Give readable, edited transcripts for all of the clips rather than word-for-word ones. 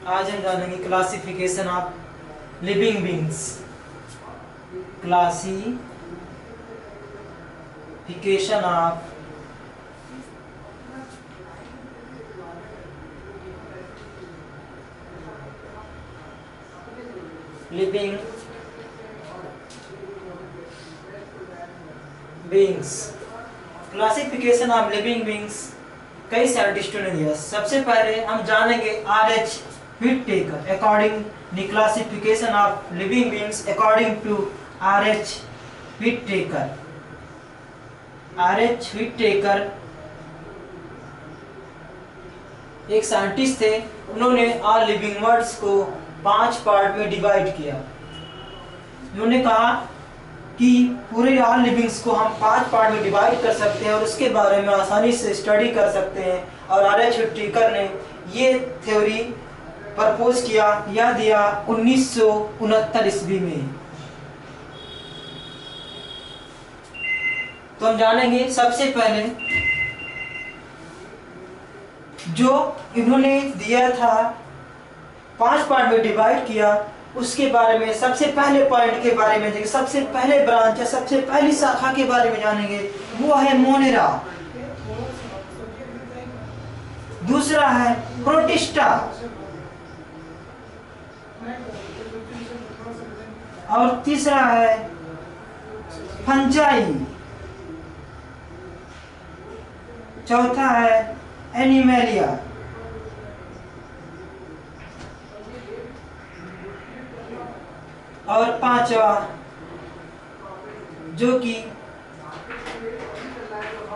आज हम जानेंगे classification of living beings. Classification of living beings. Classification of living beings कई साइंटिस्टों ने दिया। सबसे पहले हम जानेंगे R.H. Whittaker according the classification of living beings according to R.H. Whittaker. R.H. Whittaker एक साइंटिस्ट थे। उन्होंने ऑल लिविंग वर्ड्स को 5 पार्ट में डिवाइड किया। उन्होंने कहा कि पूरे ऑल लिविंग्स को हम 5 पार्ट में डिवाइड कर सकते हैं और उसके बारे में आसानी से स्टडी कर सकते हैं। और R.H. व्हिटेकर ने ये थ्योरी प्रपोज किया या दिया 1969 ईस्वी में। तो हम जानेंगे सबसे पहले जो इन्होंने दिया था 5 पार्ट में डिवाइड किया, उसके बारे में सबसे पहले पॉइंट के बारे में, सबसे पहले ब्रांच या सबसे पहली शाखा के बारे में जानेंगे। वो है मोनेरा, दूसरा है प्रोटिस्टा और तीसरा है फंजाई, चौथा है एनिमेलिया और पांचवा जो कि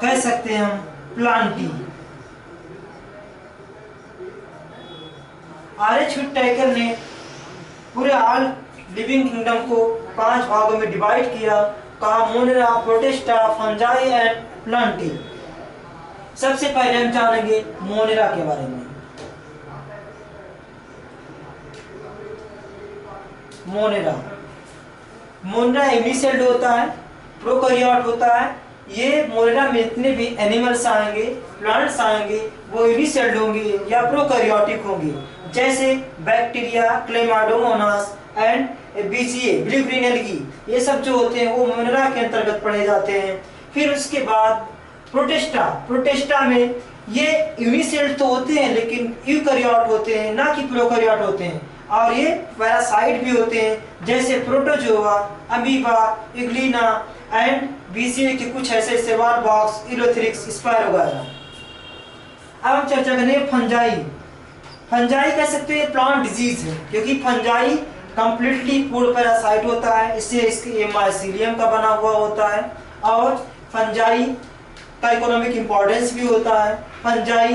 कह सकते हैं हम प्लांटी। R.H. व्हिटेकर ने पूरे ऑल लिविंग किंगडम को 5 भागों में डिवाइड किया। कहा Monera, protista, fungi and Plantae. सबसे पहले हम जानेंगे मोनेरा के बारे में। मोनेरा यूनिसेल्ड होता है, प्रोकैरियोट होता है। ये मोनेरा में जितने भी एनिमल्स आएंगे, प्लांट्स आएंगे, वो यूनिसेल्ड होंगे या प्रोकैरियोटिक होंगे। जैसे bacteria, Chlamydomonas and BCA, blue green algae, ये सब जो होते हैं वो मोनेरा के अंतर्गत पढ़े जाते हैं। फिर उसके बाद प्रोटिस्टा में ये यूनिसेल्ड तो होते हैं लेकिन यूकैरियोट होते हैं, ना कि प्रोकैरियोट होते हैं। और ये पैरासाइट भी होते हैं, जैसे प्रोटोजोआ, अमीबा, इग्लिना एंड बीसीए के कुछ ऐसे सेवाल बॉक्स, इलोथ्रिक्स, स्पायर वगैरह। अब हम चर्चा करेंगे फंजाई कह सकते हैं प्लांट डिजीज है, क्योंकि फंजाई कंप्लीटली पूर्ण पैरासाइट होता है। इससे इसके माइसीलियम का बना हुआ होता है और फंजाई का इकोनॉमिक इंपॉर्टेंस भी होता है। फंजाई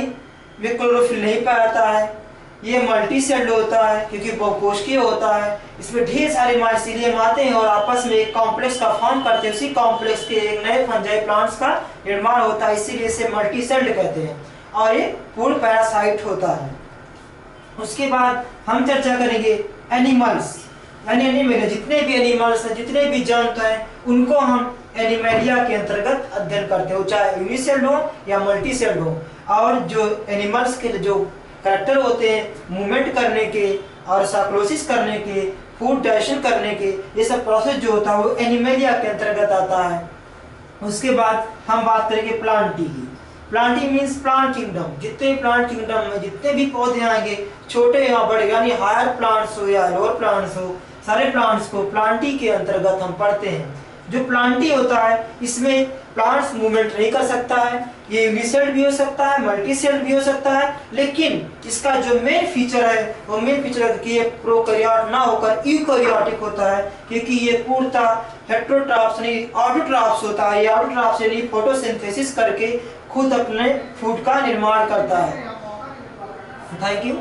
में क्लोरोफिल नहीं पाता है। ये मल्टी सेल्ड होता है क्योंकि बहुकोशिकीय होता है। इसमें ढेर सारे माइसीलियम आते हैं और आपस में एक कॉम्प्लेक्स का फॉर्म करते हैं। उसी कॉम्प्लेक्स के एक नए फंजाई प्लांट्स का निर्माण होता है, इसीलिए इसे मल्टी सेल्ड कहते हैं। और ये पूर्ण पैरासाइट होता है। उसके बाद हम चर्चा करेंगे एनिमल्स। एनिमल जितने भी एनिमल्स हैं, जितने भी जंतु हैं, उनको हम एनिमेलिया के अंतर्गत अध्ययन करते हो, चाहे यूनिसेल्ड हो या मल्टी सेल्ड हो। और जो एनिमल्स के जो कैरेक्टर होते हैं, मूवमेंट करने के और साइक्लोसिस करने के, फूड डाइजेशन करने के, ये सब प्रोसेस जो होता है वो एनिमेलिया के अंतर्गत आता है। उसके बाद हम बात करेंगे प्लांटी की। Plantae means plant kingdom. जितने प्लांट किंगडम में जितने भी पौधे आएंगे, छोटे या बड़े, यानी हायर प्लांट्स हो या लोअर प्लांट्स हो, सारे प्लांट्स को प्लांटी के अंतर्गत हम पढ़ते हैं। जो प्लांटी होता है इसमें प्लांट्स मूवमेंट नहीं कर सकता है। ये यूनिसेल्ड भी हो सकता है, मल्टी सेल्ड भी हो सकता है, लेकिन इसका जो मेन फीचर है वो मेन फीचर है कि ये प्रोकैरियोट ना होकर यूकैरियोटिक होता है, क्योंकि ये पूर्णतः हेटेरोट्रॉप्स नहीं ऑटोट्रॉप्स होता है। ये ऑटोट्रॉप्स यानी फोटोसिंथेसिस करके खुद अपने फूड का निर्माण करता है। Thank you.